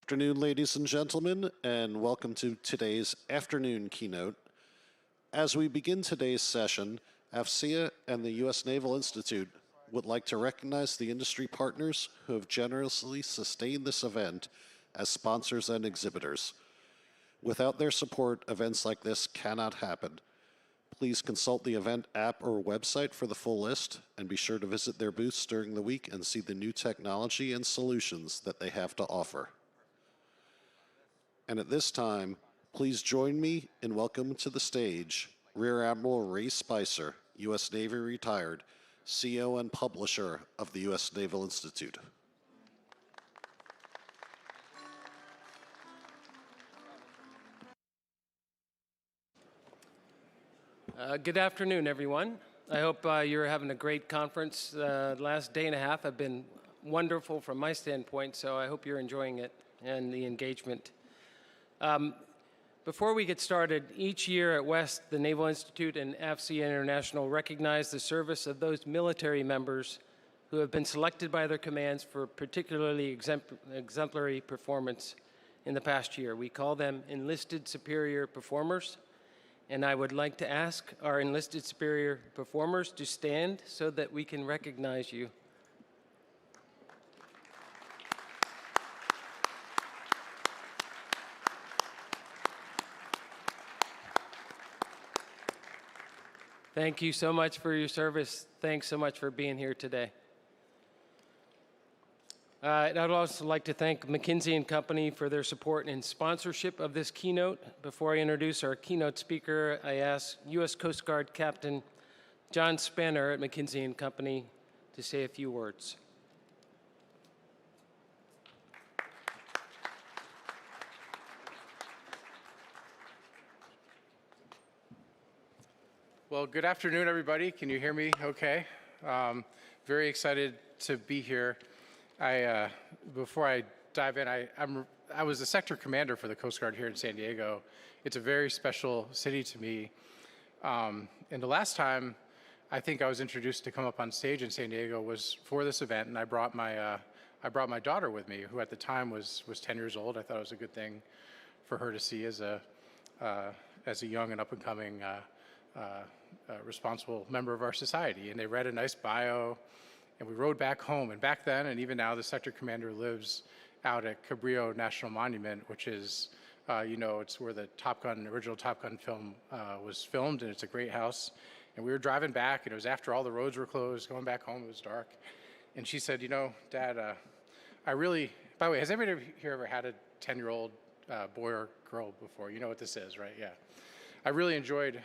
Afternoon, ladies and gentlemen, and welcome to today's afternoon keynote. As we begin today's session, AFCEA and the U.S. Naval Institute would like to recognize the industry partners who have generously sustained this event as sponsors and exhibitors. Without their support, events like this cannot happen. Please consult the event app or website for the full list, and be sure to visit their booths during the week and see the new technology and solutions that they have to offer. And at this time, please join me in welcoming to the stage Rear Admiral Ray Spicer, U.S. Navy retired, CEO and publisher of the U.S. Naval Institute. Good afternoon, everyone. I hope you're having a great conference. The last day and a half have been wonderful from my standpoint, so I hope you're enjoying it and the engagement. Before we get started, each year at WEST, the Naval Institute and AFCEA International recognize the service of those military members who have been selected by their commands for particularly exemplary performance in the past year. We call them enlisted superior performers. And I would like to ask our enlisted superior performers to stand so that we can recognize you. Thank you so much for your service. Thanks so much for being here today. I'd also like to thank McKinsey & Company for their support and sponsorship of this keynote. Before I introduce our keynote speaker, I ask U.S. Coast Guard Captain John Spanner at McKinsey & Company to say a few words. Well, good afternoon, everybody. Can you hear me okay? Very excited to be here. Before I dive in, I was the sector commander for the Coast Guard here in San Diego. It's a very special city to me. And the last time I think I was introduced to come up on stage in San Diego was for this event, and I brought my daughter with me, who at the time was 10 years old. I thought it was a good thing for her to see as a young and up-and-coming responsible member of our society. And they read a nice bio. And we rode back home, and back then, and even now, the sector commander lives out at Cabrillo National Monument, which is, it's where the original Top Gun film was filmed, and it's a great house. And we were driving back, and it was after all the roads were closed, going back home, it was dark. And she said, Dad, by the way, has anybody here ever had a 10-year-old boy or girl before? You know what this is, right? Yeah. I really enjoyed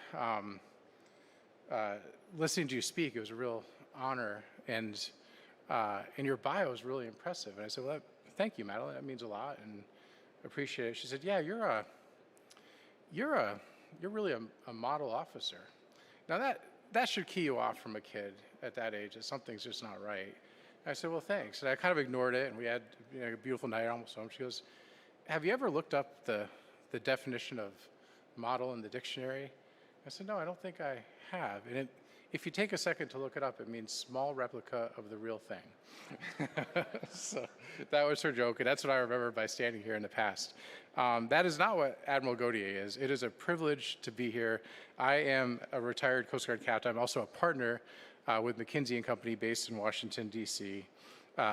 listening to you speak. It was a real honor, and your bio is really impressive. And I said, well, thank you, Madeline. That means a lot, and appreciate it. She said, yeah, you're really a model officer. Now that should key you off from a kid at that age, that something's just not right. And I said, well, thanks. And I kind of ignored it, and we had a beautiful night almost home. She goes, have you ever looked up the definition of model in the dictionary? I said, no, I don't think I have. And if you take a second to look it up, it means small replica of the real thing. So that was her joke, and that's what I remember by standing here in the past. That is not what Admiral Gautier is. It is a privilege to be here. I am a retired Coast Guard captain. I'm also a partner with McKinsey & Company based in Washington, D.C.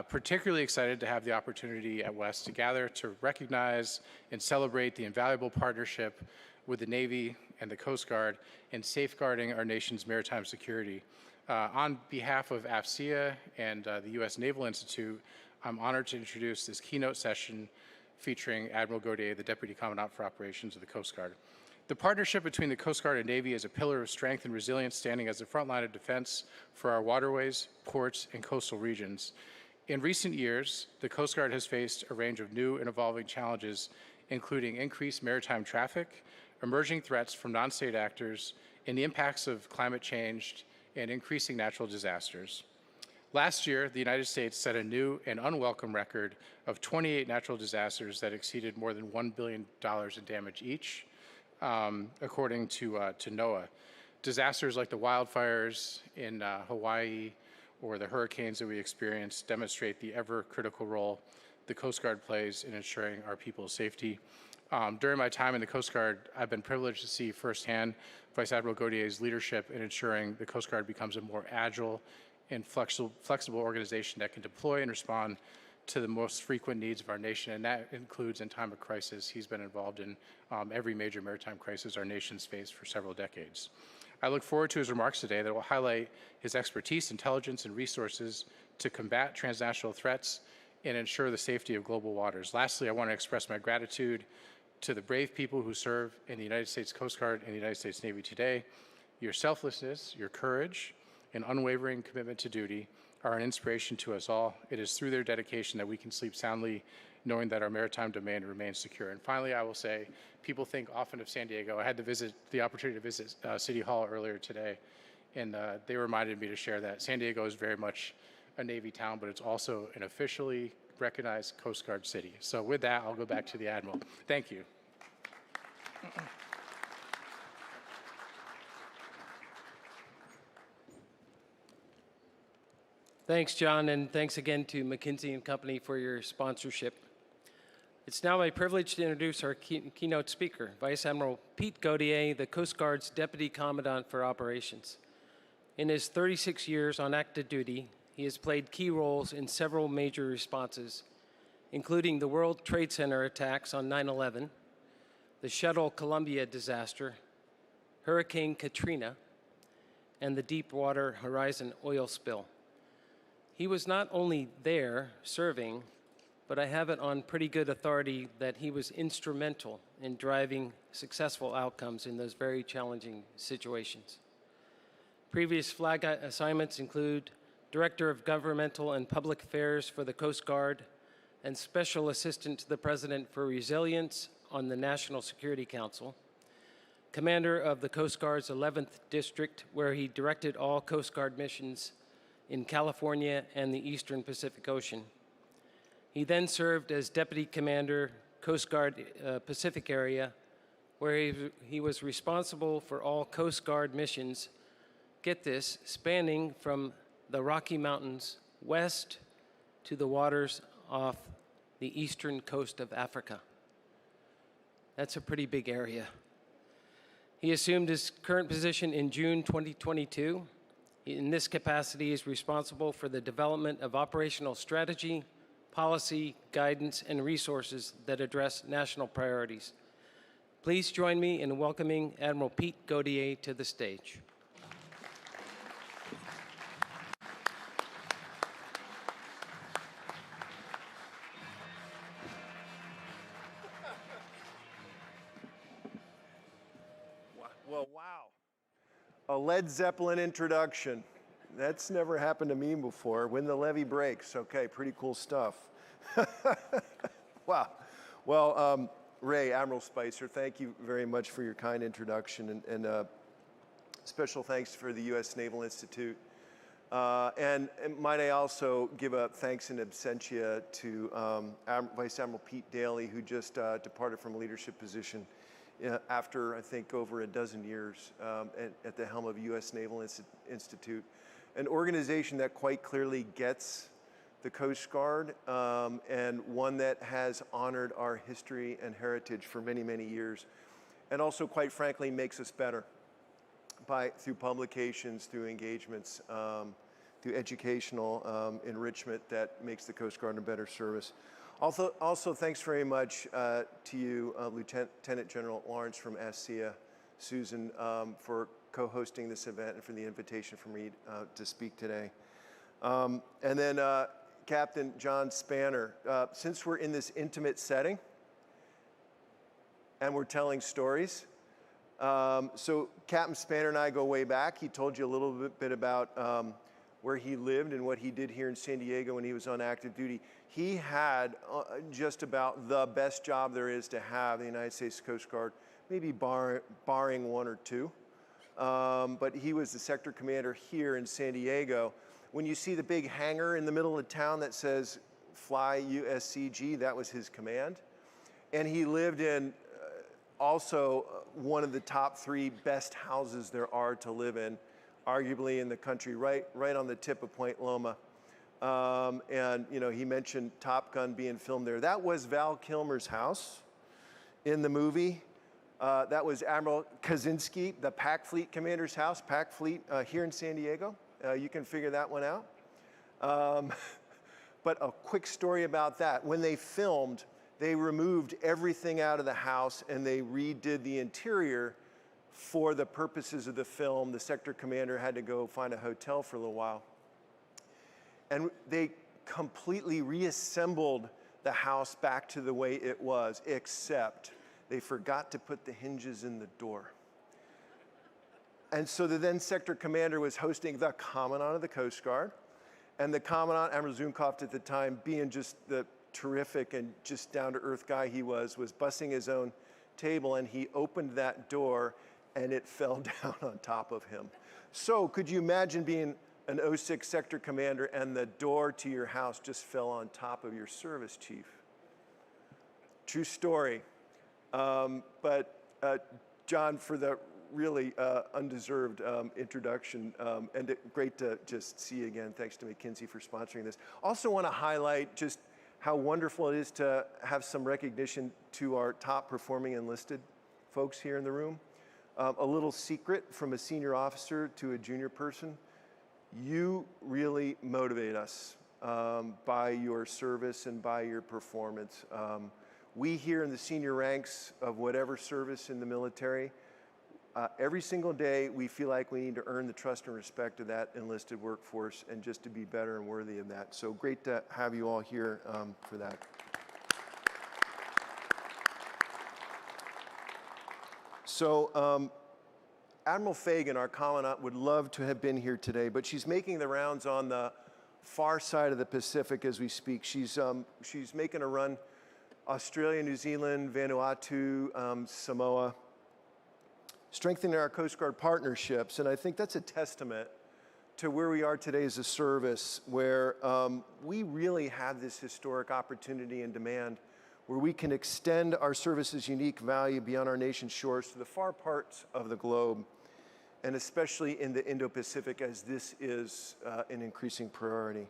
Particularly excited to have the opportunity at WEST to gather to recognize and celebrate the invaluable partnership with the Navy and the Coast Guard in safeguarding our nation's maritime security. On behalf of AFCEA and the U.S. Naval Institute, I'm honored to introduce this keynote session featuring Admiral Gautier, the Deputy Commandant for Operations of the Coast Guard. The partnership between the Coast Guard and Navy is a pillar of strength and resilience, standing as the front line of defense for our waterways, ports, and coastal regions. In recent years, the Coast Guard has faced a range of new and evolving challenges, including increased maritime traffic, emerging threats from non-state actors, and the impacts of climate change and increasing natural disasters. Last year, the United States set a new and unwelcome record of 28 natural disasters that exceeded more than $1 billion in damage each, according to NOAA. Disasters like the wildfires in Hawaii or the hurricanes that we experienced demonstrate the ever critical role the Coast Guard plays in ensuring our people's safety. During my time in the Coast Guard, I've been privileged to see firsthand Vice Admiral Gautier's leadership in ensuring the Coast Guard becomes a more agile and flexible organization that can deploy and respond to the most frequent needs of our nation, and that includes in time of crisis. He's been involved in every major maritime crisis our nation's faced for several decades. I look forward to his remarks today that will highlight his expertise, intelligence, and resources to combat transnational threats and ensure the safety of global waters. Lastly, I want to express my gratitude to the brave people who serve in the United States Coast Guard and the United States Navy today. Your selflessness, your courage, and unwavering commitment to duty are an inspiration to us all. It is through their dedication that we can sleep soundly, knowing that our maritime domain remains secure. And finally, I will say, people think often of San Diego. I had the opportunity to visit City Hall earlier today, and they reminded me to share that San Diego is very much a Navy town, but it's also an officially recognized Coast Guard city. So with that, I'll go back to the Admiral. Thank you. Thanks, John, and thanks again to McKinsey & Company for your sponsorship. It's now my privilege to introduce our keynote speaker, Vice Admiral Pete Gautier, the Coast Guard's Deputy Commandant for Operations. In his 36 years on active duty, he has played key roles in several major responses, including the World Trade Center attacks on 9/11, the Shuttle Columbia disaster, Hurricane Katrina, and the Deepwater Horizon oil spill. He was not only there serving, but I have it on pretty good authority that he was instrumental in driving successful outcomes in those very challenging situations. Previous flag assignments include Director of Governmental and Public Affairs for the Coast Guard and Special Assistant to the President for Resilience on the National Security Council, Commander of the Coast Guard's 11th District, where he directed all Coast Guard missions in California and the Eastern Pacific Ocean. He then served as Deputy Commander, Coast Guard Pacific Area, where he was responsible for all Coast Guard missions, get this, spanning from the Rocky Mountains west to the waters off the eastern coast of Africa. That's a pretty big area. He assumed his current position in June 2022. In this capacity, he is responsible for the development of operational strategy, policy, guidance, and resources that address national priorities. Please join me in welcoming Admiral Pete Gautier to the stage. Well, wow. A Led Zeppelin introduction. That's never happened to me before. When the levee breaks. Okay, pretty cool stuff. Wow. Well, Ray, Admiral Spicer, thank you very much for your kind introduction, and special thanks for the U.S. Naval Institute. And might I also give a thanks in absentia to Vice Admiral Pete Daly, who just departed from a leadership position after, I think, over a dozen years at the helm of U.S. Naval Institute, an organization that quite clearly gets the Coast Guard, and one that has honored our history and heritage for many, many years, and also, quite frankly, makes us better through publications, through engagements, through educational enrichment that makes the Coast Guard a better service. Also, thanks very much to you, Lieutenant General Lawrence from ASCIA, Susan, for co-hosting this event and for the invitation from me to speak today. And then Captain John Spanner, since we're in this intimate setting and we're telling stories, so Captain Spanner and I go way back. He told you a little bit about where he lived and what he did here in San Diego when he was on active duty. He had just about the best job there is to have in the United States Coast Guard, maybe barring one or two. But he was the sector commander here in San Diego. When you see the big hangar in the middle of town that says Fly USCG, that was his command. And he lived in also one of the top 3 best houses there are to live in, arguably in the country, right on the tip of Point Loma. And, you know, he mentioned Top Gun being filmed there. That was Val Kilmer's house in the movie. That was Admiral Kaczynski, the Pac Fleet Commander's house, Pac Fleet here in San Diego. You can figure that one out. But a quick story about that. When they filmed, they removed everything out of the house and they redid the interior for the purposes of the film. The sector commander had to go find a hotel for a little while. And they completely reassembled the house back to the way it was, except they forgot to put the hinges in the door. And so the then sector commander was hosting the Commandant of the Coast Guard, and the Commandant, Admiral Zumkopf at the time, being just the terrific and just down-to-earth guy he was bussing his own table, and he opened that door, and it fell down on top of him. So could you imagine being an 06 sector commander and the door to your house just fell on top of your service chief? True story. But John, for the really undeserved introduction, and great to just see you again. Thanks to McKinsey for sponsoring this. Also want to highlight just how wonderful it is to have some recognition to our top performing enlisted folks here in the room. A little secret from a senior officer to a junior person: you really motivate us by your service and by your performance. We here in the senior ranks of whatever service in the military, every single day we feel like we need to earn the trust and respect of that enlisted workforce and just to be better and worthy of that. So great to have you all here for that. So Admiral Fagan, our Commandant, would love to have been here today, but she's making the rounds on the far side of the Pacific as we speak. She's making a run Australia, New Zealand, Vanuatu, Samoa, strengthening our Coast Guard partnerships. And I think that's a testament to where we are today as a service, where we really have this historic opportunity and demand where we can extend our service's unique value beyond our nation's shores to the far parts of the globe, and especially in the Indo-Pacific, as this is an increasing priority.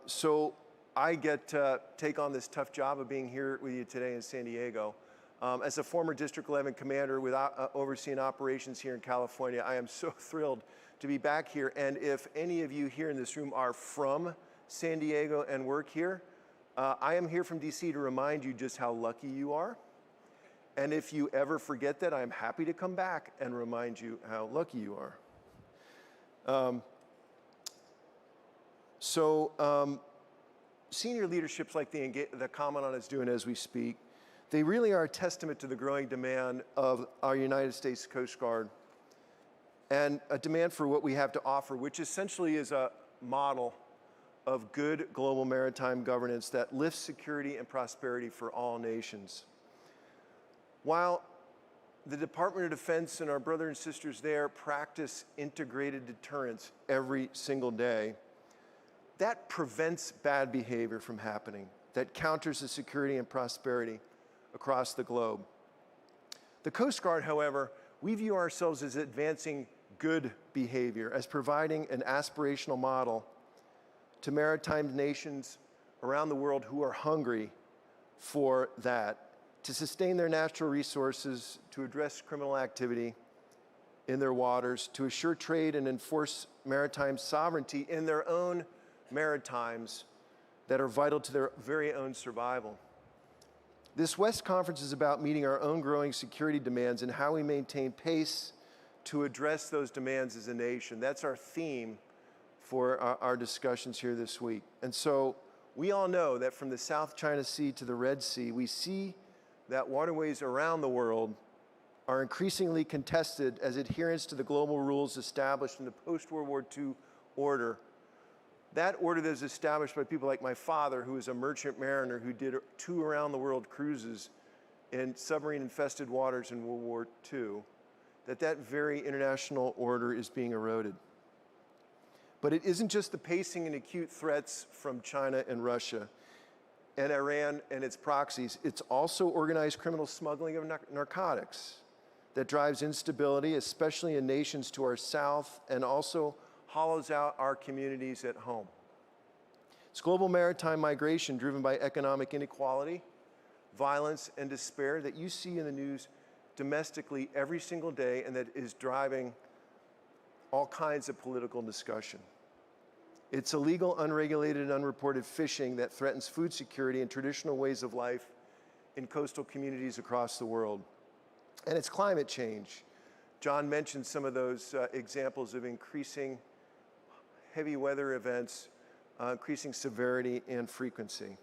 So I get to take on this tough job of being here with you today in San Diego. As a former District 11 commander with overseeing operations here in California, I am so thrilled to be back here. And if any of you here in this room are from San Diego and work here, I am here from DC to remind you just how lucky you are. And if you ever forget that, I'm happy to come back and remind you how lucky you are. Senior leaderships like the Commandant is doing as we speak, they really are a testament to the growing demand of our United States Coast Guard and a demand for what we have to offer, which essentially is a model of good global maritime governance that lifts security and prosperity for all nations. While the Department of Defense and our brothers and sisters there practice integrated deterrence every single day, that prevents bad behavior from happening, that counters the security and prosperity across the globe. The Coast Guard, however, we view ourselves as advancing good behavior, as providing an aspirational model to maritime nations around the world who are hungry for that, to sustain their natural resources, to address criminal activity in their waters, to assure trade and enforce maritime sovereignty in their own maritimes that are vital to their very own survival. This WEST conference is about meeting our own growing security demands and how we maintain pace to address those demands as a nation. That's our theme for our discussions here this week. And so we all know that from the South China Sea to the Red Sea, we see that waterways around the world are increasingly contested as adherence to the global rules established in the post-World War II order. That order that is established by people like my father, who was a merchant mariner who did 2 around-the-world cruises in submarine-infested waters in World War II, that very international order is being eroded. But it isn't just the pacing and acute threats from China and Russia and Iran and its proxies. It's also organized criminal smuggling of narcotics that drives instability, especially in nations to our south, and also hollows out our communities at home. It's global maritime migration driven by economic inequality, violence, and despair that you see in the news domestically every single day, and that is driving all kinds of political discussion. It's illegal, unregulated, and unreported fishing that threatens food security and traditional ways of life in coastal communities across the world. And it's climate change. John mentioned some of those examples of increasing heavy weather events, increasing severity and frequency.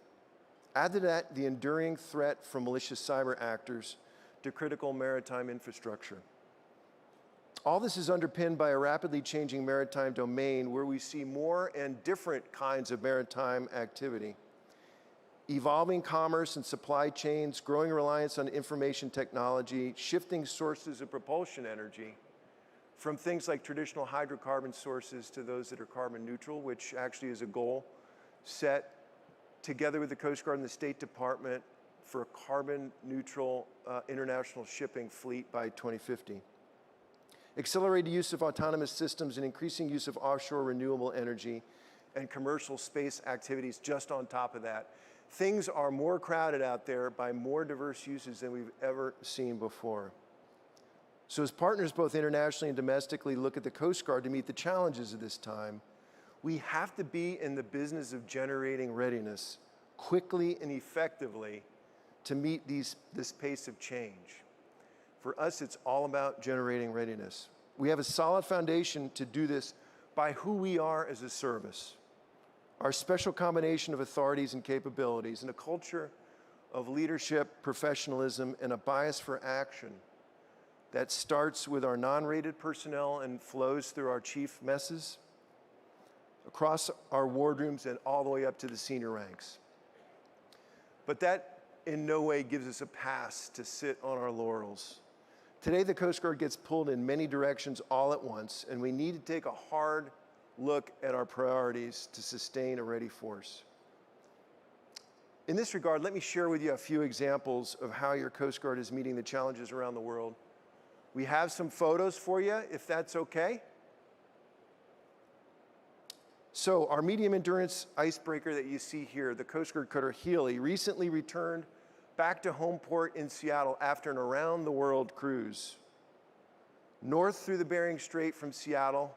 Add to that the enduring threat from malicious cyber actors to critical maritime infrastructure. All this is underpinned by a rapidly changing maritime domain where we see more and different kinds of maritime activity. Evolving commerce and supply chains, growing reliance on information technology, shifting sources of propulsion energy from things like traditional hydrocarbon sources to those that are carbon neutral, which actually is a goal set together with the Coast Guard and the State Department for a carbon neutral international shipping fleet by 2050. Accelerated use of autonomous systems and increasing use of offshore renewable energy and commercial space activities just on top of that. Things are more crowded out there by more diverse uses than we've ever seen before. So as partners both internationally and domestically look at the Coast Guard to meet the challenges of this time, we have to be in the business of generating readiness quickly and effectively to meet this pace of change. For us, it's all about generating readiness. We have a solid foundation to do this by who we are as a service, our special combination of authorities and capabilities, and a culture of leadership, professionalism, and a bias for action that starts with our non-rated personnel and flows through our chief messes, across our wardrooms, and all the way up to the senior ranks. But that in no way gives us a pass to sit on our laurels. Today, the Coast Guard gets pulled in many directions all at once, and we need to take a hard look at our priorities to sustain a ready force. In this regard, let me share with you a few examples of how your Coast Guard is meeting the challenges around the world. We have some photos for you, if that's okay. So our medium endurance icebreaker that you see here, the Coast Guard cutter Healy, recently returned back to home port in Seattle after an around-the-world cruise. North through the Bering Strait from Seattle,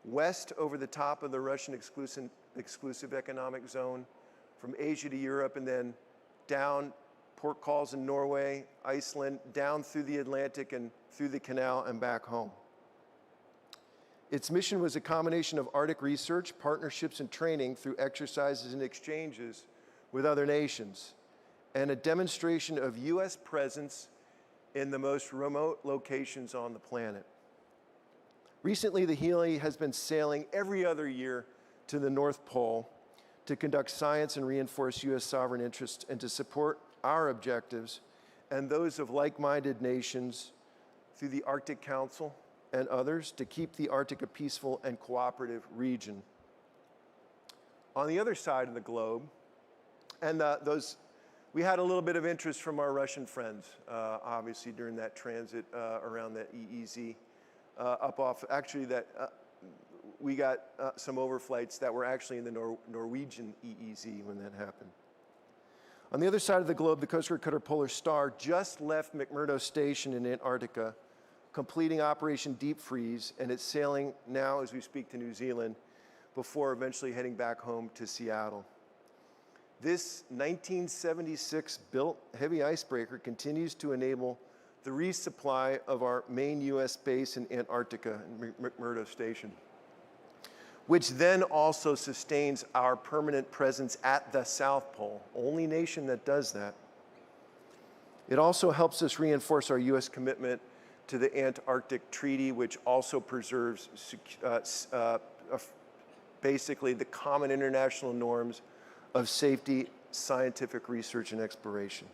west over the top of the Russian exclusive economic zone, from Asia to Europe, and then down port calls in Norway, Iceland, down through the Atlantic and through the canal and back home. Its mission was a combination of Arctic research, partnerships, and training through exercises and exchanges with other nations, and a demonstration of U.S. presence in the most remote locations on the planet. Recently, the Healy has been sailing every other year to the North Pole to conduct science and reinforce U.S. sovereign interests and to support our objectives and those of like-minded nations through the Arctic Council and others to keep the Arctic a peaceful and cooperative region. On the other side of the globe, and we had a little bit of interest from our Russian friends, obviously, during that transit around that EEZ up off, actually we got some overflights that were actually in the Norwegian EEZ when that happened. On the other side of the globe, the Coast Guard cutter Polar Star just left McMurdo Station in Antarctica, completing Operation Deep Freeze, and it's sailing now as we speak to New Zealand before eventually heading back home to Seattle. This 1976 built heavy icebreaker continues to enable the resupply of our main U.S. base in Antarctica, McMurdo Station, which then also sustains our permanent presence at the South Pole, only nation that does that. It also helps us reinforce our U.S. commitment to the Antarctic Treaty, which also preserves basically the common international norms of safety, scientific research, and exploration.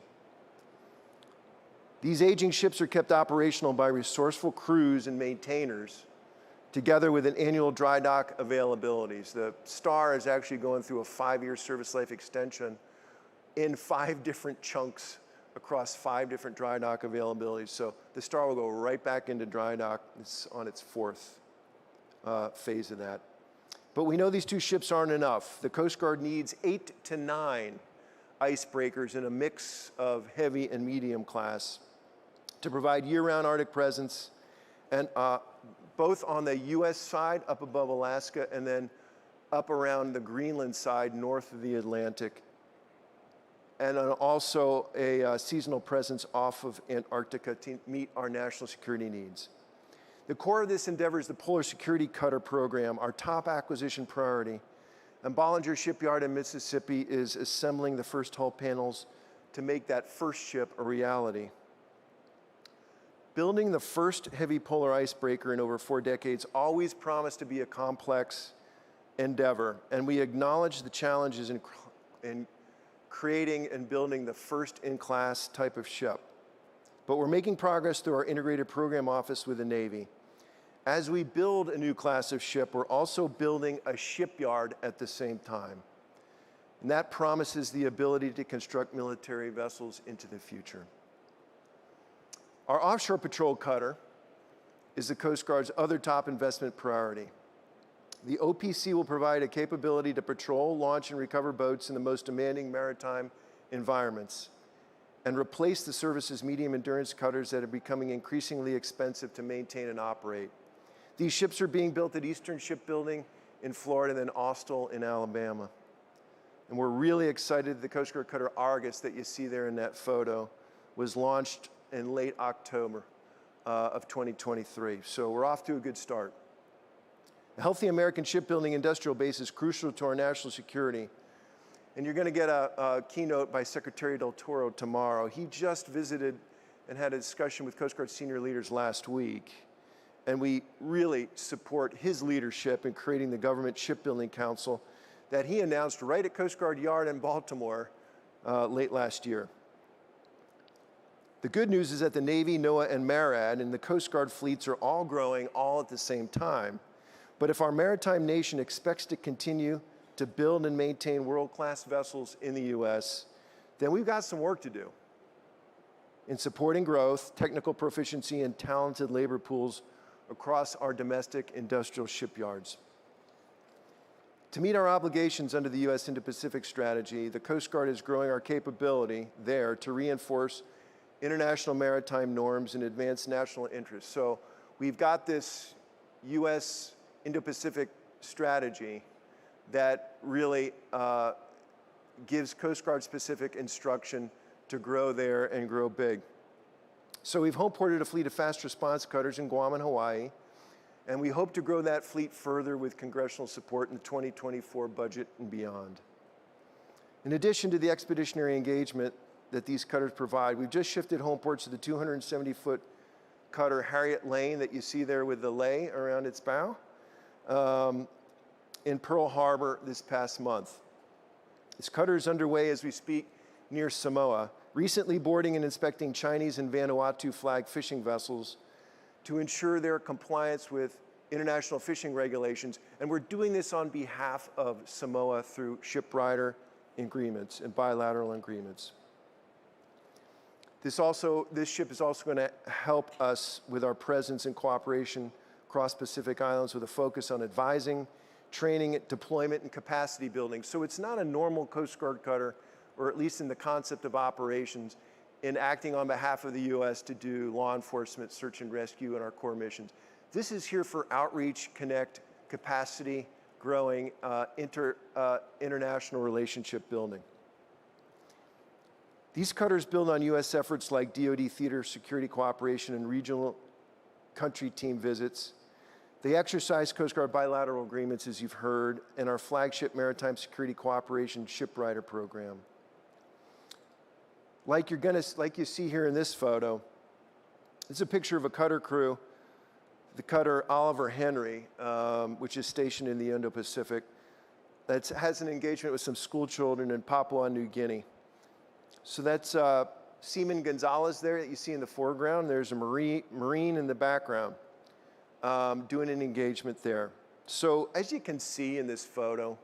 These aging ships are kept operational by resourceful crews and maintainers, together with an annual dry dock availabilities. The Star is actually going through a 5-year service life extension in 5 different chunks across 5 different dry dock availabilities. So the Star will go right back into dry dock. It's on its 4th phase of that. But we know these 2 ships aren't enough. The Coast Guard needs 8 to 9 icebreakers in a mix of heavy and medium class to provide year-round Arctic presence, and both on the US side up above Alaska and then up around the Greenland side north of the Atlantic, and also a seasonal presence off of Antarctica to meet our national security needs. The core of this endeavor is the Polar Security Cutter program, our top acquisition priority. And Bollinger Shipyard in Mississippi is assembling the first hull panels to make that first ship a reality. Building the first heavy polar icebreaker in over 4 decades always promised to be a complex endeavor, and we acknowledge the challenges in creating and building the first in-class type of ship. But we're making progress through our integrated program office with the Navy. As we build a new class of ship, we're also building a shipyard at the same time. And that promises the ability to construct military vessels into the future. Our offshore patrol cutter is the Coast Guard's other top investment priority. The OPC will provide a capability to patrol, launch, and recover boats in the most demanding maritime environments and replace the service's medium endurance cutters that are becoming increasingly expensive to maintain and operate. These ships are being built at Eastern Shipbuilding in Florida and then Austell in Alabama. And we're really excited the Coast Guard cutter Argus that you see there in that photo was launched in late October of 2023. So we're off to a good start. A healthy American shipbuilding industrial base is crucial to our national security. And you're going to get a keynote by Secretary Del Toro tomorrow. He just visited and had a discussion with Coast Guard senior leaders last week. And we really support his leadership in creating the Government Shipbuilding Council that he announced right at Coast Guard Yard in Baltimore late last year. The good news is that the Navy, NOAA, and MARAD and the Coast Guard fleets are all growing all at the same time. But if our maritime nation expects to continue to build and maintain world-class vessels in the U.S., then we've got some work to do in supporting growth, technical proficiency, and talented labor pools across our domestic industrial shipyards. To meet our obligations under the U.S. Indo-Pacific strategy, the Coast Guard is growing our capability there to reinforce international maritime norms and advance national interests. So we've got this U.S. Indo-Pacific strategy that really gives Coast Guard specific instruction to grow there and grow big. So we've homeported a fleet of fast response cutters in Guam and Hawaii, and we hope to grow that fleet further with congressional support in the 2024 budget and beyond. In addition to the expeditionary engagement that these cutters provide, we've just shifted homeports to the 270-foot cutter Harriet Lane that you see there with the lei around its bow in Pearl Harbor this past month. This cutter is underway as we speak near Samoa, recently boarding and inspecting Chinese and Vanuatu flag fishing vessels to ensure their compliance with international fishing regulations. And we're doing this on behalf of Samoa through shipwrighter agreements and bilateral agreements. This ship is also going to help us with our presence and cooperation across Pacific Islands with a focus on advising, training, deployment, and capacity building. So it's not a normal Coast Guard cutter, or at least in the concept of operations, in acting on behalf of the U.S. to do law enforcement, search and rescue, and our core missions. This is here for outreach, connect, capacity, growing, international relationship building. These cutters build on U.S. efforts like DoD theater security cooperation and regional country team visits. They exercise Coast Guard bilateral agreements, as you've heard, and our flagship maritime security cooperation shipwrighter program. Like you see here in this photo, this is a picture of a cutter crew, the cutter Oliver Henry, which is stationed in the Indo-Pacific, that has an engagement with some school children in Papua New Guinea. So that's Seaman Gonzalez there that you see in the foreground. There's a Marine in the background doing an engagement there. So as you can see in this photo,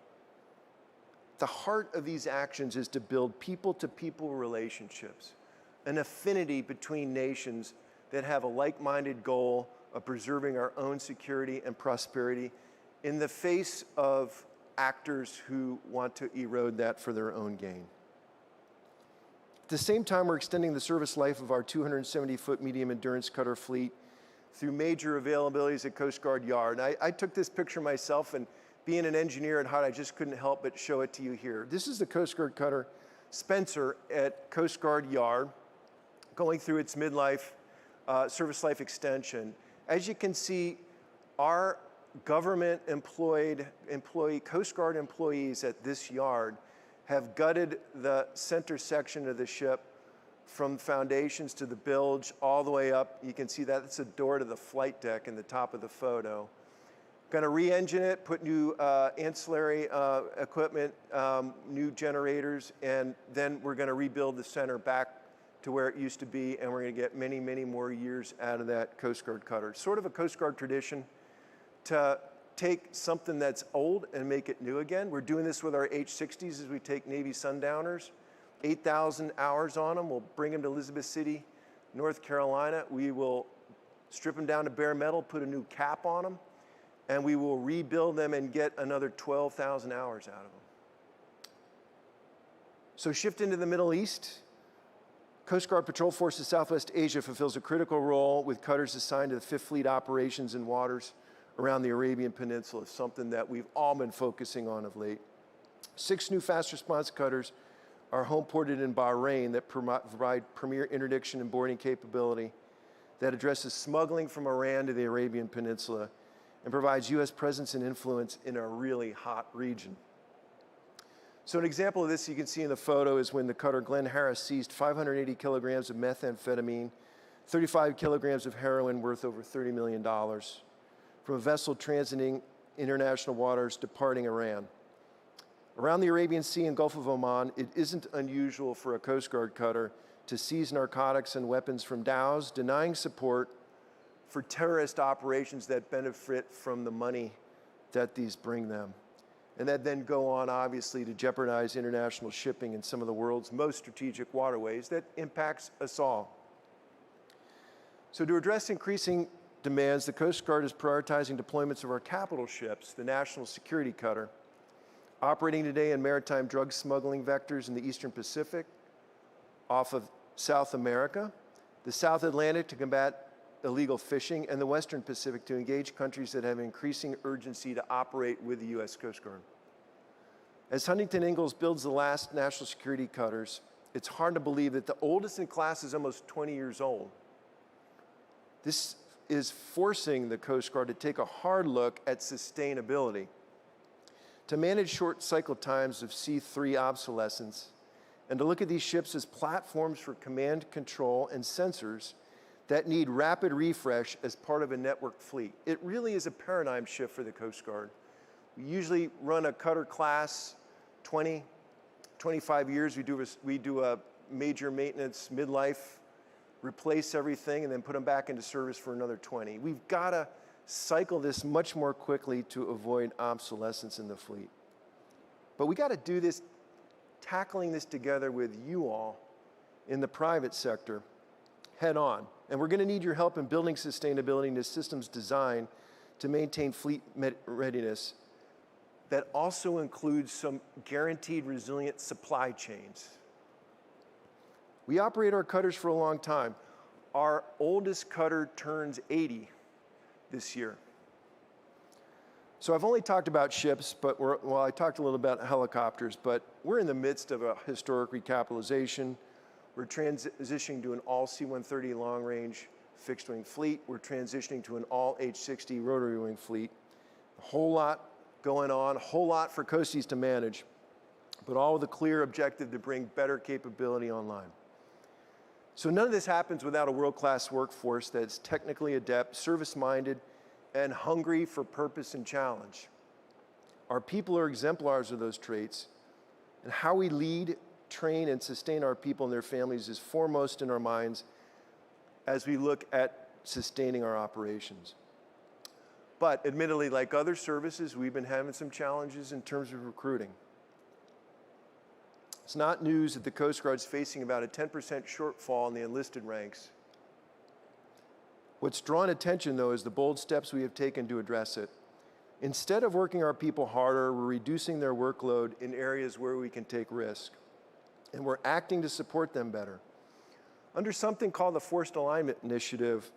the heart of these actions is to build people-to-people relationships, an affinity between nations that have a like-minded goal of preserving our own security and prosperity in the face of actors who want to erode that for their own gain. At the same time, we're extending the service life of our 270-foot medium endurance cutter fleet through major availabilities at Coast Guard Yard. And I took this picture myself, and being an engineer at HUD, I just couldn't help but show it to you here. This is the Coast Guard cutter Spencer at Coast Guard Yard, going through its midlife service life extension. As you can see, our government Coast Guard employees at this yard have gutted the center section of the ship from foundations to the bilge all the way up. You can see that it's a door to the flight deck in the top of the photo. Going to re-engine it, put new ancillary equipment, new generators, and then we're going to rebuild the center back to where it used to be, and we're going to get many, many more years out of that Coast Guard cutter. Sort of a Coast Guard tradition to take something that's old and make it new again. We're doing this with our H-60s as we take Navy Sundowners. 8,000 hours on them. We'll bring them to Elizabeth City, North Carolina. We will strip them down to bare metal, put a new cap on them, and we will rebuild them and get another 12,000 hours out of them. So shift into the Middle East. Coast Guard Patrol Forces Southwest Asia fulfills a critical role with cutters assigned to the Fifth Fleet operations in waters around the Arabian Peninsula, something that we've all been focusing on of late. 6 new fast response cutters are home ported in Bahrain that provide premier interdiction and boarding capability that addresses smuggling from Iran to the Arabian Peninsula and provides U.S. presence and influence in a really hot region. So an example of this you can see in the photo is when the cutter Glenn Harris seized 580 kilograms of methamphetamine, 35 kilograms of heroin worth over $30 million from a vessel transiting international waters departing Iran. Around the Arabian Sea and Gulf of Oman, it isn't unusual for a Coast Guard cutter to seize narcotics and weapons from dhows, denying support for terrorist operations that benefit from the money that these bring them, and that then go on, obviously, to jeopardize international shipping in some of the world's most strategic waterways that impacts us all. So to address increasing demands, the Coast Guard is prioritizing deployments of our capital ships, the National Security Cutter, operating today in maritime drug smuggling vectors in the Eastern Pacific, off of South America, the South Atlantic to combat illegal fishing, and the Western Pacific to engage countries that have increasing urgency to operate with the U.S. Coast Guard. As Huntington Ingalls builds the last national security cutters, it's hard to believe that the oldest in class is almost 20 years old. This is forcing the Coast Guard to take a hard look at sustainability, to manage short cycle times of C3 obsolescence, and to look at these ships as platforms for command, control, and sensors that need rapid refresh as part of a networked fleet. It really is a paradigm shift for the Coast Guard. We usually run a cutter class 20, 25 years. We do a major maintenance midlife, replace everything, and then put them back into service for another 20. We've got to cycle this much more quickly to avoid obsolescence in the fleet. But we got to do this, tackling this together with you all in the private sector head on. And we're going to need your help in building sustainability into systems designed to maintain fleet readiness that also includes some guaranteed resilient supply chains. We operate our cutters for a long time. Our oldest cutter turns 80 this year. So I've only talked about ships, but I talked a little about helicopters, but we're in the midst of a historic recapitalization. We're transitioning to an all C-130 long-range fixed-wing fleet. We're transitioning to an all H-60 rotary-wing fleet. A whole lot going on, a whole lot for coasties to manage, but all with a clear objective to bring better capability online. So none of this happens without a world-class workforce that's technically adept, service-minded, and hungry for purpose and challenge. Our people are exemplars of those traits, and how we lead, train, and sustain our people and their families is foremost in our minds as we look at sustaining our operations. But admittedly, like other services, we've been having some challenges in terms of recruiting. It's not news that the Coast Guard's facing about a 10% shortfall in the enlisted ranks. What's drawn attention, though, is the bold steps we have taken to address it. Instead of working our people harder, we're reducing their workload in areas where we can take risk. And we're acting to support them better. Under something called the Forced Alignment Initiative,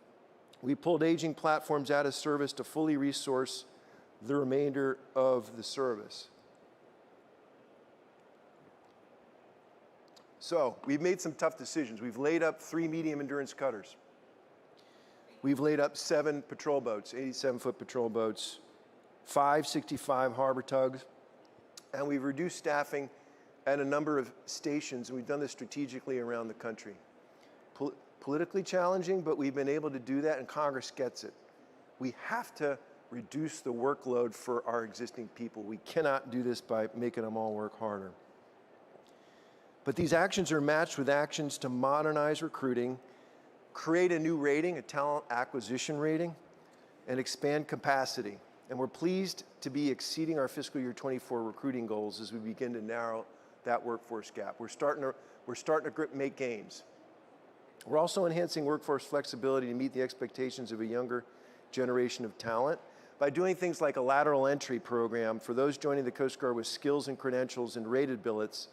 we pulled aging platforms out of service to fully resource the remainder of the service. So we've made some tough decisions. We've laid up 3 medium endurance cutters. We've laid up 7 patrol boats, 87-foot patrol boats, 5 65 harbor tugs, and we've reduced staffing at a number of stations, and we've done this strategically around the country. Politically challenging, but we've been able to do that, and Congress gets it. We have to reduce the workload for our existing people. We cannot do this by making them all work harder. But these actions are matched with actions to modernize recruiting, create a new rating, a talent acquisition rating, and expand capacity. And we're pleased to be exceeding our fiscal year 24 recruiting goals as we begin to narrow that workforce gap. We're starting to make gains. We're also enhancing workforce flexibility to meet the expectations of a younger generation of talent by doing things like a lateral entry program for those joining the Coast Guard with skills and credentials and rated billets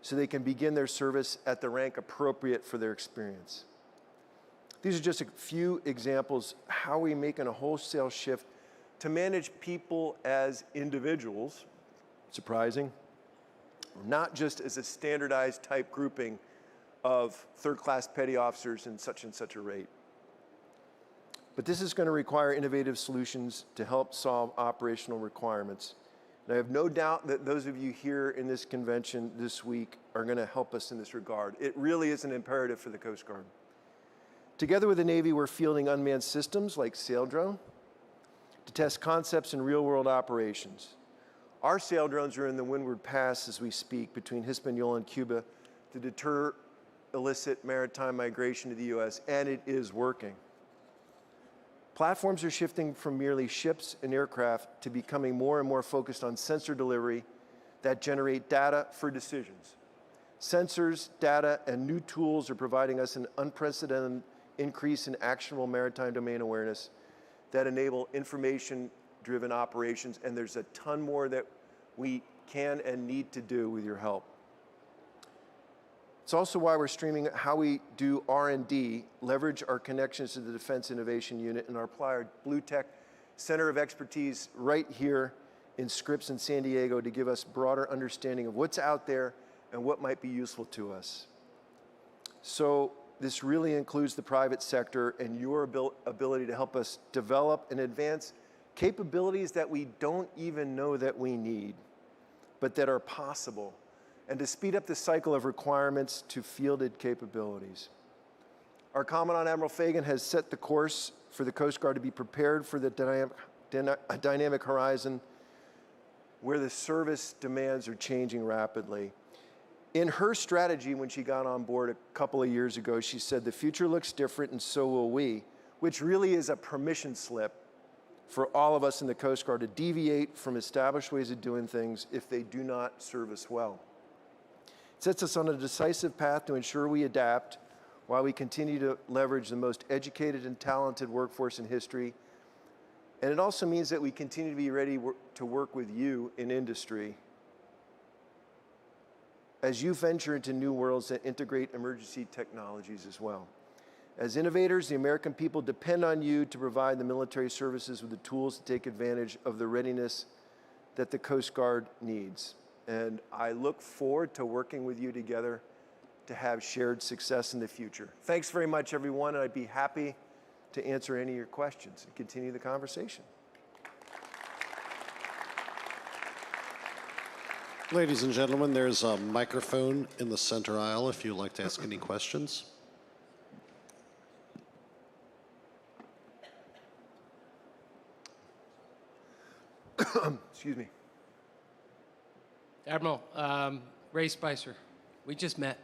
so they can begin their service at the rank appropriate for their experience. These are just a few examples how we're making a wholesale shift to manage people as individuals, surprising, not just as a standardized type grouping of third-class petty officers and such a rate. But this is going to require innovative solutions to help solve operational requirements. And I have no doubt that those of you here in this convention this week are going to help us in this regard. It really is an imperative for the Coast Guard. Together with the Navy, we're fielding unmanned systems like Sail Drone to test concepts in real-world operations. Our sail drones are in the Windward Pass as we speak between Hispaniola and Cuba to deter illicit maritime migration to the U.S., and it is working. Platforms are shifting from merely ships and aircraft to becoming more and more focused on sensor delivery that generate data for decisions. Sensors, data, and new tools are providing us an unprecedented increase in actionable maritime domain awareness that enable information-driven operations, and there's a ton more that we can and need to do with your help. It's also why we're streaming how we do R&D, leverage our connections to the Defense Innovation Unit, and apply our Blue Tech Center of Expertise right here in Scripps in San Diego to give us broader understanding of what's out there and what might be useful to us. So this really includes the private sector and your ability to help us develop and advance capabilities that we don't even know that we need, but that are possible, and to speed up the cycle of requirements to fielded capabilities. Our Commandant Admiral Fagan has set the course for the Coast Guard to be prepared for the dynamic horizon where the service demands are changing rapidly. In her strategy when she got on board a couple of years ago, she said, "The future looks different and so will we," which really is a permission slip for all of us in the Coast Guard to deviate from established ways of doing things if they do not serve us well. It sets us on a decisive path to ensure we adapt while we continue to leverage the most educated and talented workforce in history. And it also means that we continue to be ready to work with you in industry as you venture into new worlds that integrate emergency technologies as well. As innovators, the American people depend on you to provide the military services with the tools to take advantage of the readiness that the Coast Guard needs. And I look forward to working with you together to have shared success in the future. Thanks very much, everyone, and I'd be happy to answer any of your questions and continue the conversation. Ladies and gentlemen, there's a microphone in the center aisle if you'd like to ask any questions. Excuse me. Admiral, Ray Spicer, we just met.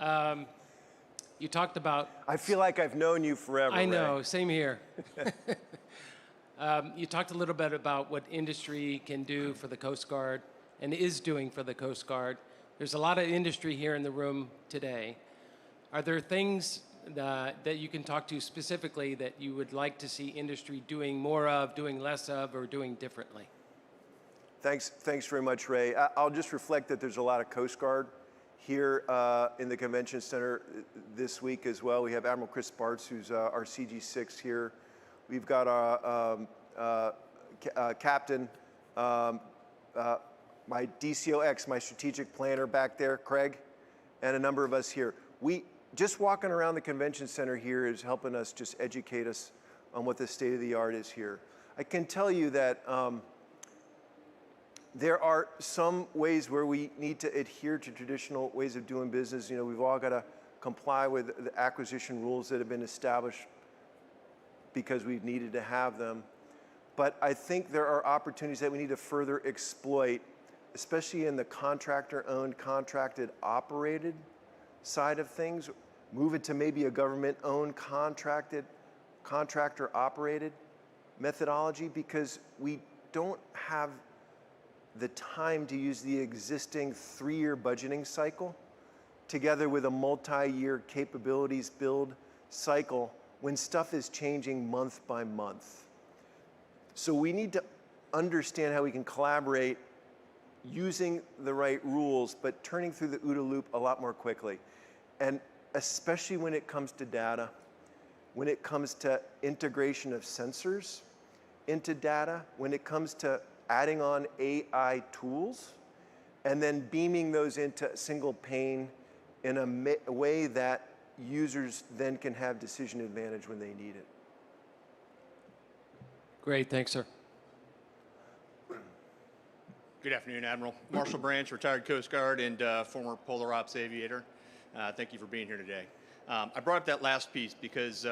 You talked about... I feel like I've known you forever, I know, Ray. same here. You talked a little bit about what industry can do for the Coast Guard and is doing for the Coast Guard. There's a lot of industry here in the room today. Are there things that you can talk to specifically that you would like to see industry doing more of, doing less of, or doing differently? Thanks very much, Ray. I'll just reflect that there's a lot of Coast Guard here in the Convention Center this week as well. We have Admiral Chris Bartz, who's our CG6 here. We've got our captain, my DCOX, my strategic planner back there, Craig, and a number of us here. Just walking around the Convention Center here is helping us just educate us on what the state of the art is here. I can tell you that there are some ways where we need to adhere to traditional ways of doing business. You know, we've all got to comply with the acquisition rules that have been established because we've needed to have them. But I think there are opportunities that we need to further exploit, especially in the contractor-owned, contracted, operated side of things. Move it to maybe a government-owned, contracted, contractor-operated methodology, because we don't have the time to use the existing 3-year budgeting cycle together with a multi-year capabilities build cycle when stuff is changing month by month. So we need to understand how we can collaborate using the right rules, but turning through the OODA loop a lot more quickly. And especially when it comes to data, when it comes to integration of sensors into data, when it comes to adding on AI tools, and then beaming those into a single pane in a way that users then can have decision advantage when they need it. Great, thanks, sir. Good afternoon, Admiral. Marshall Branch, retired Coast Guard and former Polar Ops aviator. Thank you for being here today. I brought up that last piece because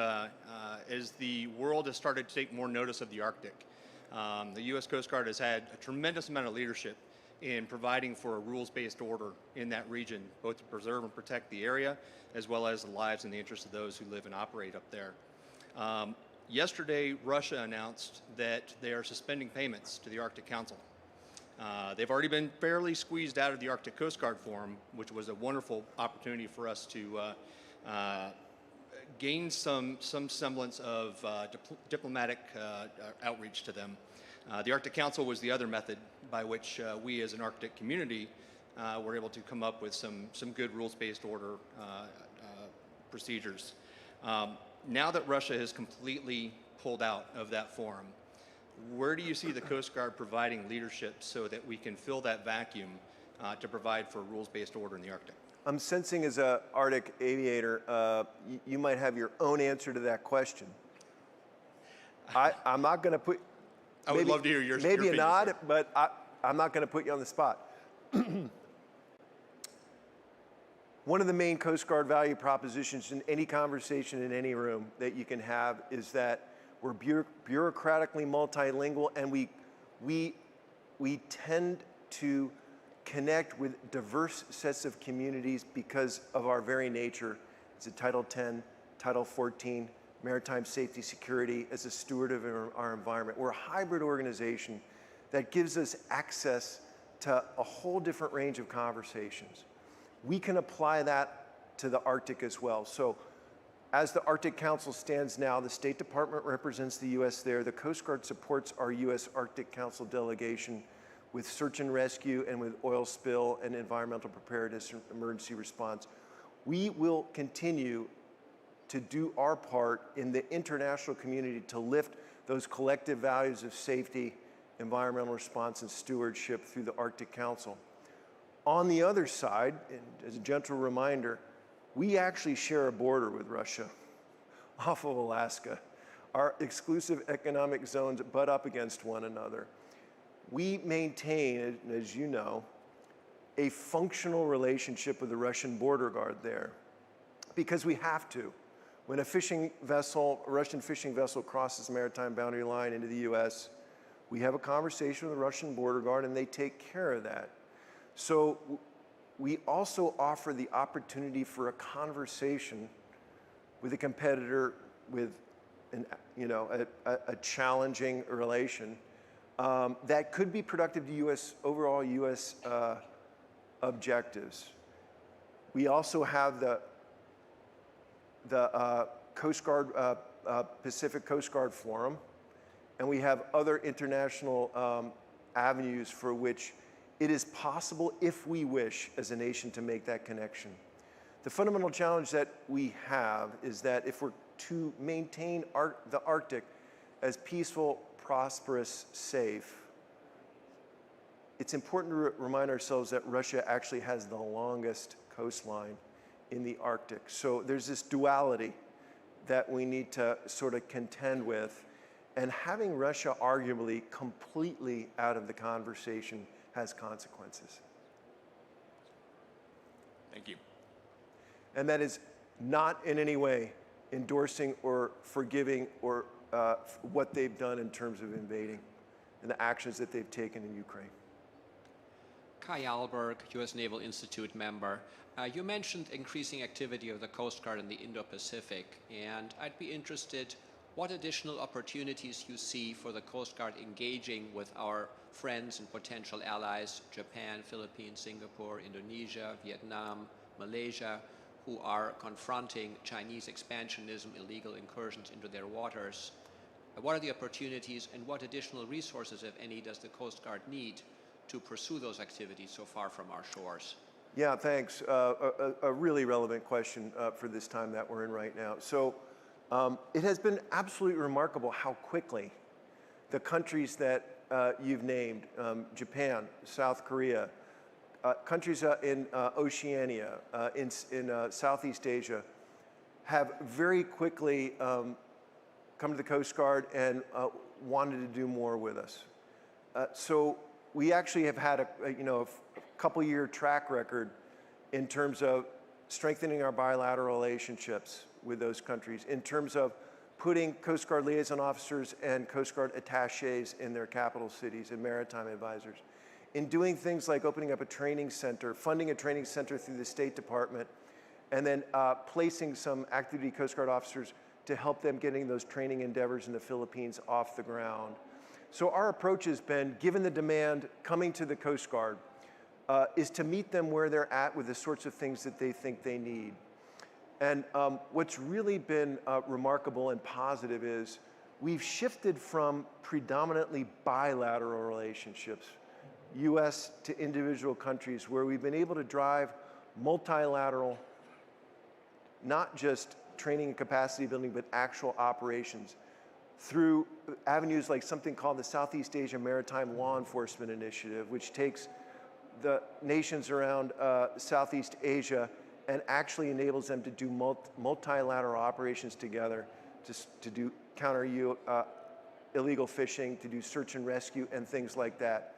as the world has started to take more notice of the Arctic, the U.S. Coast Guard has had a tremendous amount of leadership in providing for a rules-based order in that region, both to preserve and protect the area, as well as the lives and the interests of those who live and operate up there. Yesterday, Russia announced that they are suspending payments to the Arctic Council. They've already been fairly squeezed out of the Arctic Coast Guard Forum, which was a wonderful opportunity for us to gain some semblance of diplomatic outreach to them. The Arctic Council was the other method by which we as an Arctic community were able to come up with some good rules-based order procedures. Now that Russia has completely pulled out of that forum, where do you see the Coast Guard providing leadership so that we can fill that vacuum to provide for rules-based order in the Arctic? I'm sensing as an Arctic aviator, you might have your own answer to that question. I'm not going to put... I would love to hear your Maybe opinion, not, sir. but I'm not going to put you on the spot. One of the main Coast Guard value propositions in any conversation in any room that you can have is that we're bureaucratically multilingual, and we tend to connect with diverse sets of communities because of our very nature. It's a Title 10, Title 14, maritime safety security as a steward of our environment. We're a hybrid organization that gives us access to a whole different range of conversations. We can apply that to the Arctic as well. So as the Arctic Council stands now, the State Department represents the U.S. there. The Coast Guard supports our U.S. Arctic Council delegation with search and rescue and with oil spill and environmental preparedness and emergency response. We will continue to do our part in the international community to lift those collective values of safety, environmental response, and stewardship through the Arctic Council. On the other side, and as a gentle reminder, we actually share a border with Russia off of Alaska. Our exclusive economic zones butt up against one another. We maintain, as you know, a functional relationship with the Russian border guard there because we have to. When a Russian fishing vessel crosses the maritime boundary line into the U.S., we have a conversation with the Russian border guard and they take care of that. So we also offer the opportunity for a conversation with a competitor with a challenging relation that could be productive to overall U.S. objectives. We also have the Coast Guard, Pacific Coast Guard Forum, and we have other international avenues for which it is possible, if we wish, as a nation, to make that connection. The fundamental challenge that we have is that if we're to maintain the Arctic as peaceful, prosperous, safe, it's important to remind ourselves that Russia actually has the longest coastline in the Arctic. So there's this duality that we need to sort of contend with. And having Russia arguably completely out of the conversation has consequences. Thank you. And that is not in any way endorsing or forgiving or what they've done in terms of invading and the actions that they've taken in Ukraine. Kai Alberg, U.S. Naval Institute member. You mentioned increasing activity of the Coast Guard in the Indo-Pacific, and I'd be interested what additional opportunities you see for the Coast Guard engaging with our friends and potential allies, Japan, Philippines, Singapore, Indonesia, Vietnam, Malaysia, who are confronting Chinese expansionism, illegal incursions into their waters. What are the opportunities and what additional resources, if any, does the Coast Guard need to pursue those activities so far from our shores? Yeah, thanks. A really relevant question for this time that we're in right now. So it has been absolutely remarkable how quickly the countries that you've named, Japan, South Korea, countries in Oceania, in Southeast Asia, have very quickly come to the Coast Guard and wanted to do more with us. So we actually have had a couple-year track record in terms of strengthening our bilateral relationships with those countries, in terms of putting Coast Guard liaison officers and Coast Guard attachés in their capital cities and maritime advisors, in doing things like opening up a training center, funding a training center through the State Department, and then placing some active duty Coast Guard officers to help them getting those training endeavors in the Philippines off the ground. So our approach has been, given the demand coming to the Coast Guard, is to meet them where they're at with the sorts of things that they think they need. And what's really been remarkable and positive is we've shifted from predominantly bilateral relationships, US to individual countries, where we've been able to drive multilateral, not just training and capacity building, but actual operations through avenues like something called the Southeast Asia Maritime Law Enforcement Initiative, which takes the nations around Southeast Asia and actually enables them to do multilateral operations together to do counter illegal fishing, to do search and rescue and things like that.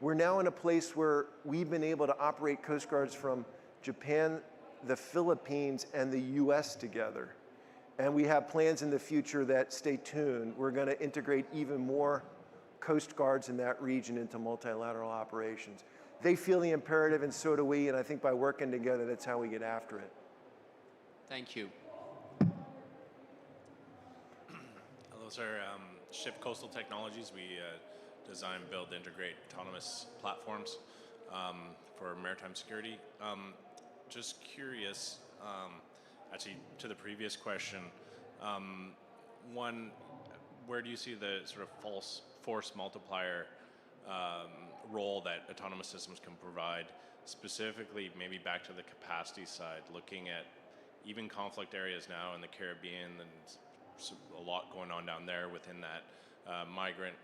We're now in a place where we've been able to operate Coast Guards from Japan, the Philippines, and the US together. And we have plans in the future that, stay tuned, we're going to integrate even more Coast Guards in that region into multilateral operations. They feel the imperative, and so do we, and I think by working together, that's how we get after it. Thank you. Hello, sir. Ship Coastal Technologies. We design, build, integrate autonomous platforms for maritime security. Just curious, actually, to the previous question, one, where do you see the sort of force multiplier role that autonomous systems can provide, specifically maybe back to the capacity side, looking at even conflict areas now in the Caribbean, and a lot going on down there within that migrant,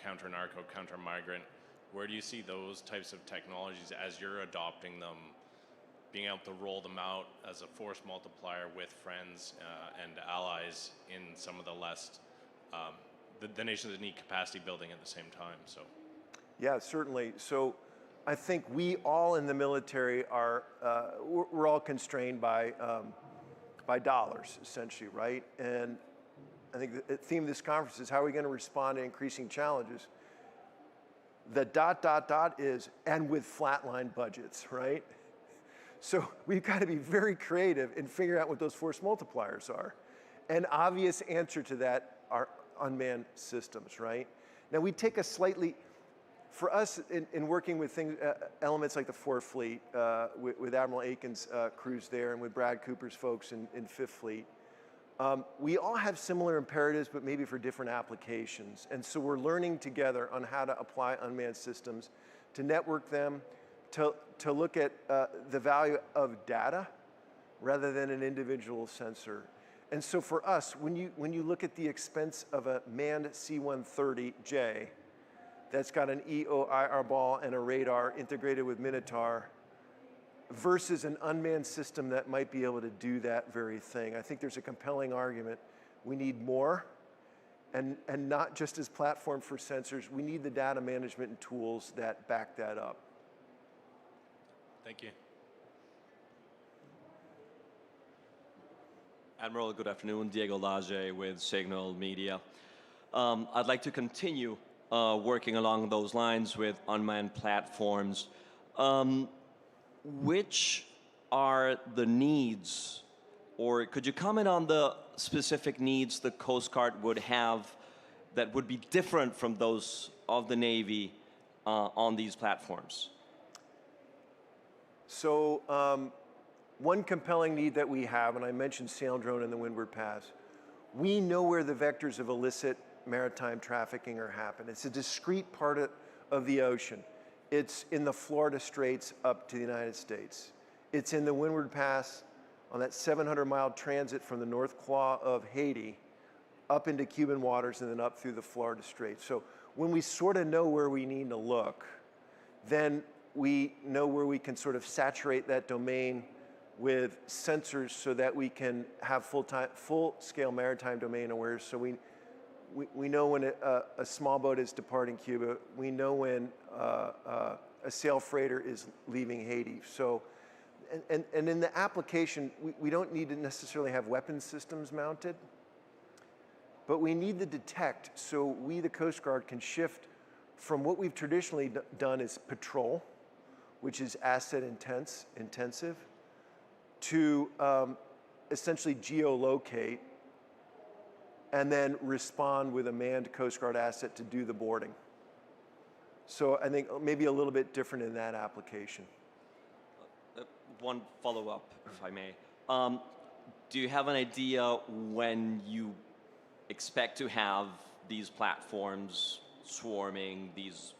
counter-narco, counter-migrant. Where do you see those types of technologies as you're adopting them, being able to roll them out as a force multiplier with friends and allies in some of the less, the nations that need capacity building at the same time? So, yeah, certainly. So I think we all in the military are, we're all constrained by dollars, essentially, right? And I think the theme of this conference is how are we going to respond to increasing challenges? The ... is, and with flatline budgets, right? So we've got to be very creative in figuring out what those force multipliers are. An obvious answer to that are unmanned systems, right? Now we take a slightly for us, in working with things, elements like the Fourth Fleet, with Admiral Aiken's crews there, and with Brad Cooper's folks in Fifth Fleet, we all have similar imperatives, but maybe for different applications. And so we're learning together on how to apply unmanned systems, to network them, to look at the value of data rather than an individual sensor. And so for us, when you look at the expense of a manned C-130J that's got an EOIR ball and a radar integrated with Minotaur versus an unmanned system that might be able to do that very thing, I think there's a compelling argument. We need more, and not just as platform for sensors. We need the data management and tools that back that up. Thank you. Admiral, good afternoon. Diego Lage with Signal Media. I'd like to continue working along those lines with unmanned platforms. Which are the needs, or could you comment on the specific needs the Coast Guard would have that would be different from those of the Navy on these platforms? So one compelling need that we have, and I mentioned sail drone and the Windward Pass, we know where the vectors of illicit maritime trafficking are happening. It's a discrete part of the ocean. It's in the Florida Straits up to the United States. It's in the Windward Pass on that 700-mile transit from the North Claw of Haiti up into Cuban waters and then up through the Florida Straits. So when we sort of know where we need to look, then we know where we can sort of saturate that domain with sensors so that we can have full-scale maritime domain awareness. So we know when a small boat is departing Cuba. We know when a sail freighter is leaving Haiti. So, and in the application, we don't need to necessarily have weapons systems mounted, but we need to detect so we, the Coast Guard, can shift from what we've traditionally done is patrol, which is asset intensive, to essentially geolocate and then respond with a manned Coast Guard asset to do the boarding. So I think maybe a little bit different in that application. One follow-up, if I may. Do you have an idea when you expect to have these platforms swarming these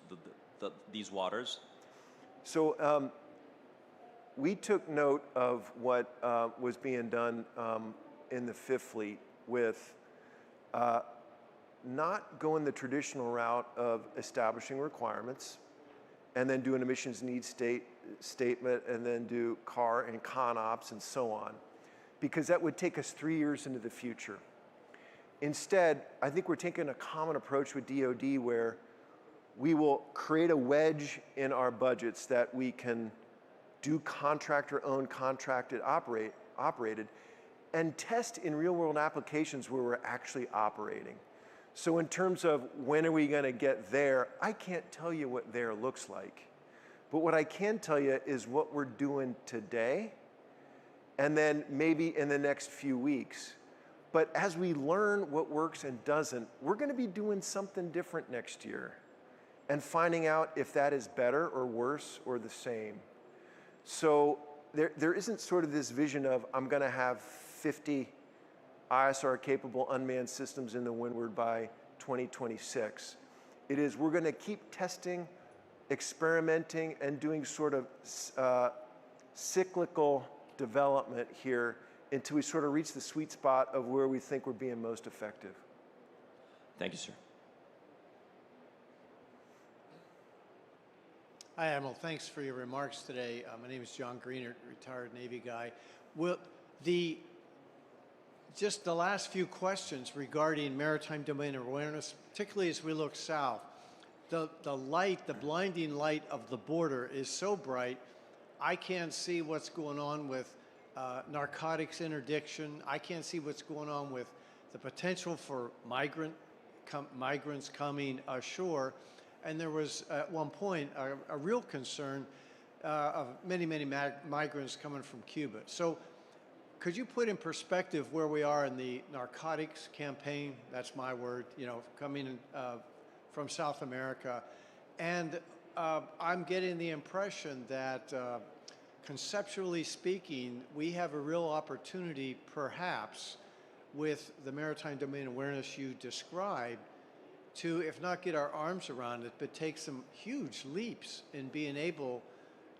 waters? So we took note of what was being done in the Fifth Fleet with not going the traditional route of establishing requirements and then do an emissions needs statement and then do CAR and CONOPS and so on, because that would take us 3 years into the future. Instead, I think we're taking a common approach with DoD where we will create a wedge in our budgets that we can do contractor-owned, contracted, operated, and test in real-world applications where we're actually operating. So in terms of when are we going to get there, I can't tell you what there looks like. But what I can tell you is what we're doing today, and then maybe in the next few weeks. But as we learn what works and doesn't, we're going to be doing something different next year and finding out if that is better or worse or the same. So there isn't sort of this vision of I'm going to have 50 ISR-capable unmanned systems in the Windward by 2026. It is we're going to keep testing, experimenting, and doing sort of cyclical development here until we sort of reach the sweet spot of where we think we're being most effective. Thank you, sir. Hi, Admiral. Thanks for your remarks today. My name is John Greenert, retired Navy guy. Just the last few questions regarding maritime domain awareness, particularly as we look south. The light, the blinding light of the border is so bright, I can't see what's going on with narcotics interdiction. I can't see what's going on with the potential for migrants coming ashore. And there was, at one point, a real concern of many migrants coming from Cuba. So could you put in perspective where we are in the narcotics campaign? That's my word, coming from South America. And I'm getting the impression that conceptually speaking, we have a real opportunity perhaps with the maritime domain awareness you described to, if not get our arms around it, but take some huge leaps in being able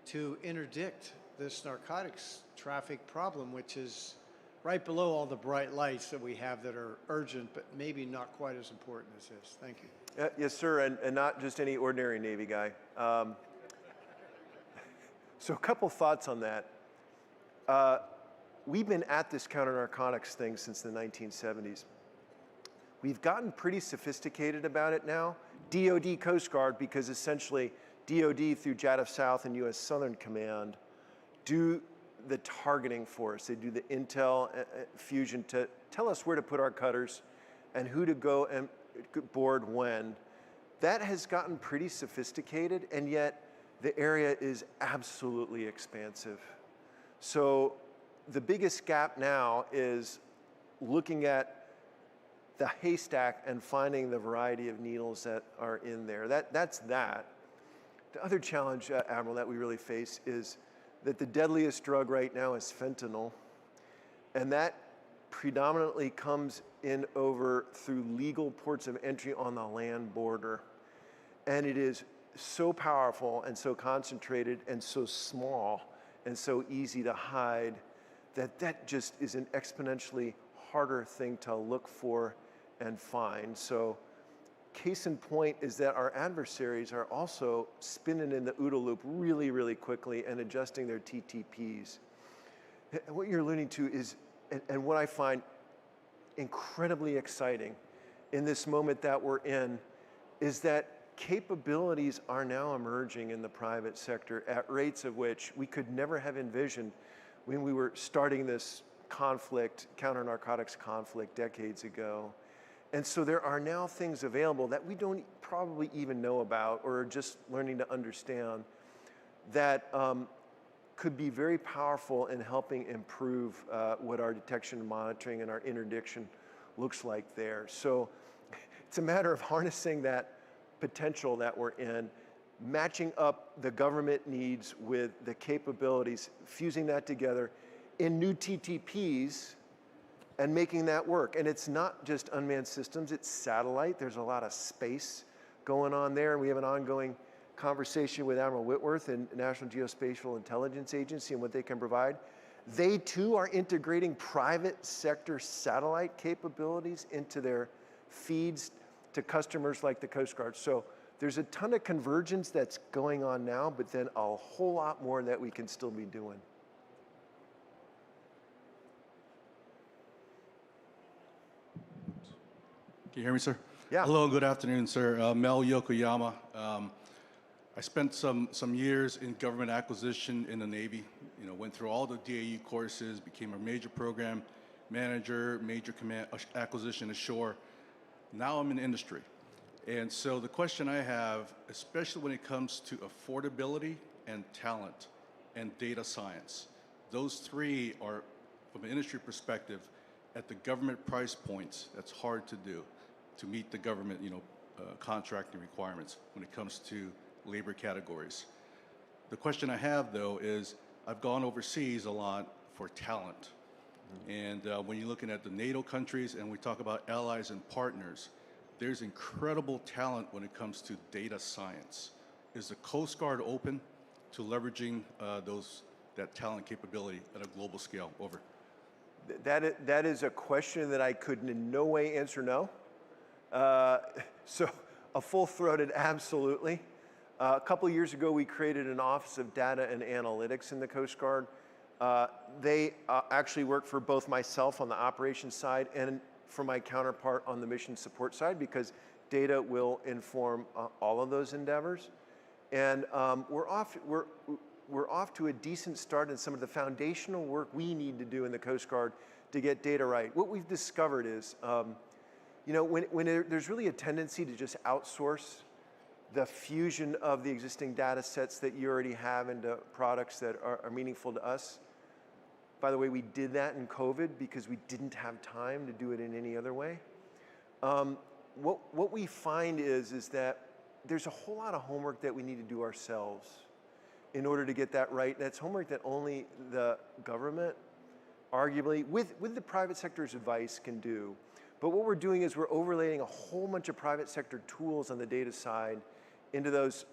to interdict this narcotics traffic problem, which is right below all the bright lights that we have that are urgent, but maybe not quite as important as this. Thank you. Yes, sir, and not just any ordinary Navy guy. So a couple thoughts on that. We've been at this counter-narcotics thing since the 1970s. We've gotten pretty sophisticated about it now. DoD Coast Guard, because essentially DoD through JADF South and U.S. Southern Command do the targeting for us. They do the intel fusion to tell us where to put our cutters and who to go and board when. That has gotten pretty sophisticated, and yet the area is absolutely expansive. So the biggest gap now is looking at the haystack and finding the variety of needles that are in there. That's that. The other challenge, Admiral, that we really face is that the deadliest drug right now is fentanyl, and that predominantly comes in over through legal ports of entry on the land border. And it is so powerful and so concentrated and so small and so easy to hide that just is an exponentially harder thing to look for and find. So case in point is that our adversaries are also spinning in the OODA loop really, really quickly and adjusting their TTPs. And what you're alluding to is, and what I find incredibly exciting in this moment that we're in, is that capabilities are now emerging in the private sector at rates of which we could never have envisioned when we were starting this conflict, counter-narcotics conflict decades ago. And so there are now things available that we don't probably even know about or are just learning to understand that could be very powerful in helping improve what our detection and monitoring and our interdiction looks like there. So it's a matter of harnessing that potential that we're in, matching up the government needs with the capabilities, fusing that together in new TTPs and making that work. And it's not just unmanned systems, it's satellite. There's a lot of space going on there. And we have an ongoing conversation with Admiral Whitworth and National Geospatial Intelligence Agency and what they can provide. They too are integrating private sector satellite capabilities into their feeds to customers like the Coast Guard. So there's a ton of convergence that's going on now, but then a whole lot more that we can still be doing. Can you hear me, sir? Yeah. Hello, good afternoon, sir. Mel Yokoyama. I spent some years in government acquisition in the Navy. You know, went through all the DAU courses, became a major program manager, major command acquisition ashore. Now I'm in industry. And so the question I have, especially when it comes to affordability and talent and data science, those three are, from an industry perspective, at the government price points, that's hard to do, to meet the government, contracting requirements when it comes to labor categories. The question I have, though, is I've gone overseas a lot for talent. And when you're looking at the NATO countries and we talk about allies and partners, there's incredible talent when it comes to data science. Is the Coast Guard open to leveraging that talent capability at a global scale? Over. That is a question that I could in no way answer no. So a full-throated absolutely. A couple of years ago, we created an Office of Data and Analytics in the Coast Guard. They actually work for both myself on the operations side and for my counterpart on the mission support side, because data will inform all of those endeavors. And we're off to a decent start in some of the foundational work we need to do in the Coast Guard to get data right. What we've discovered is, when there's really a tendency to just outsource the fusion of the existing data sets that you already have into products that are meaningful to us. By the way, we did that in COVID because we didn't have time to do it in any other way. What we find is that there's a whole lot of homework that we need to do ourselves in order to get that right. And that's homework that only the government, arguably, with the private sector's advice, can do. But what we're doing is we're overlaying a whole bunch of private sector tools on the data side into those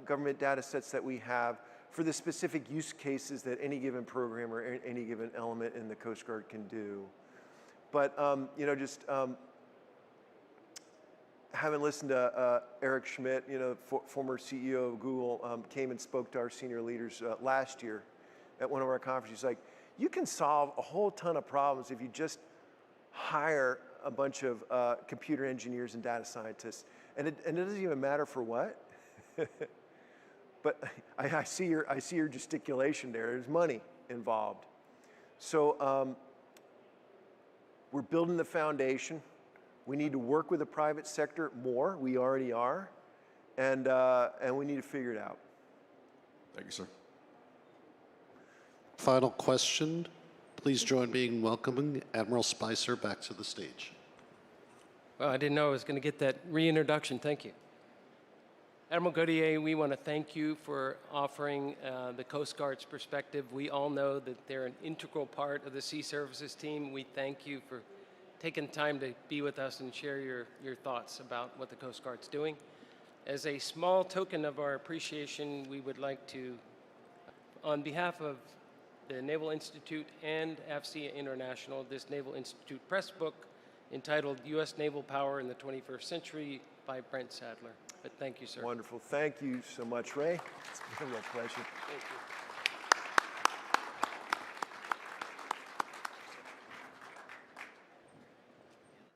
government data sets that we have for the specific use cases that any given program or any given element in the Coast Guard can do. But, you know, just having listened to Eric Schmidt, you know, former CEO of Google, came and spoke to our senior leaders last year at one of our conferences. He's like, you can solve a whole ton of problems if you just hire a bunch of computer engineers and data scientists. And it doesn't even matter for what. But I see your gesticulation there. There's money involved. So we're building the foundation. We need to work with the private sector more. We already are. And we need to figure it out. Thank you, sir. Final question. Please join me in welcoming Admiral Spicer back to the stage. Well, I didn't know I was going to get that reintroduction. Thank you. Admiral Gautier, we want to thank you for offering the Coast Guard's perspective. We all know that they're an integral part of the Sea Services team. We thank you for taking time to be with us and share your thoughts about what the Coast Guard's doing. As a small token of our appreciation, we would like to, on behalf of the Naval Institute and AFCEA International, this Naval Institute press book entitled U.S. Naval Power in the 21st Century by Brent Sadler. But thank you, sir. Wonderful. Thank you so much, Ray. It's been a real pleasure. Thank you.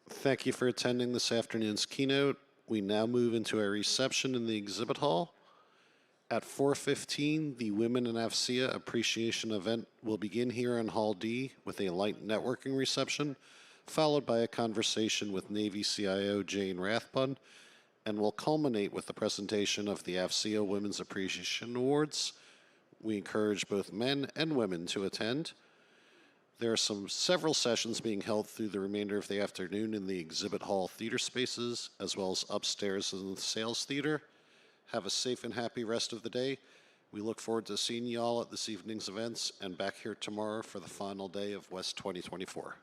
Thank you for attending this afternoon's keynote. We now move into a reception in the exhibit hall. At 4:15, the Women in AFCEA Appreciation event will begin here in Hall D with a light networking reception, followed by a conversation with Navy CIO Jane Rathbun, and will culminate with the presentation of the AFCEA Women's Appreciation Awards. We encourage both men and women to attend. There are several sessions being held through the remainder of the afternoon in the exhibit hall theater spaces, as well as upstairs in the sales theater. Have a safe and happy rest of the day. We look forward to seeing you all at this evening's events and back here tomorrow for the final day of WEST 2024.